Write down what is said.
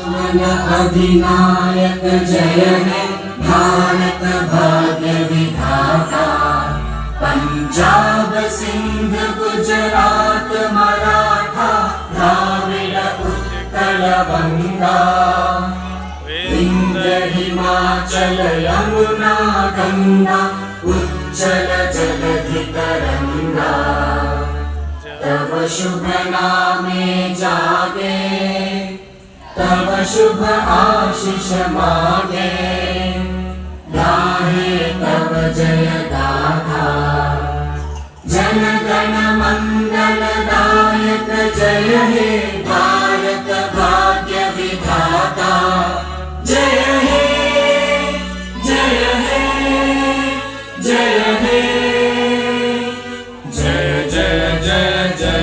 मन अधिनायक जय है भारत भाग्य विधाता। पंजाब सिंध गुजरात मराठा द्राविड़ उत्कल बंगा। विंध्य हिमाचल यमुना गंगा उज्जल जलधि तरंगा। तव शुभ नामे जागे तव शुभ आशीष मागे। गाहे तव जय गाथा जन गण मंगल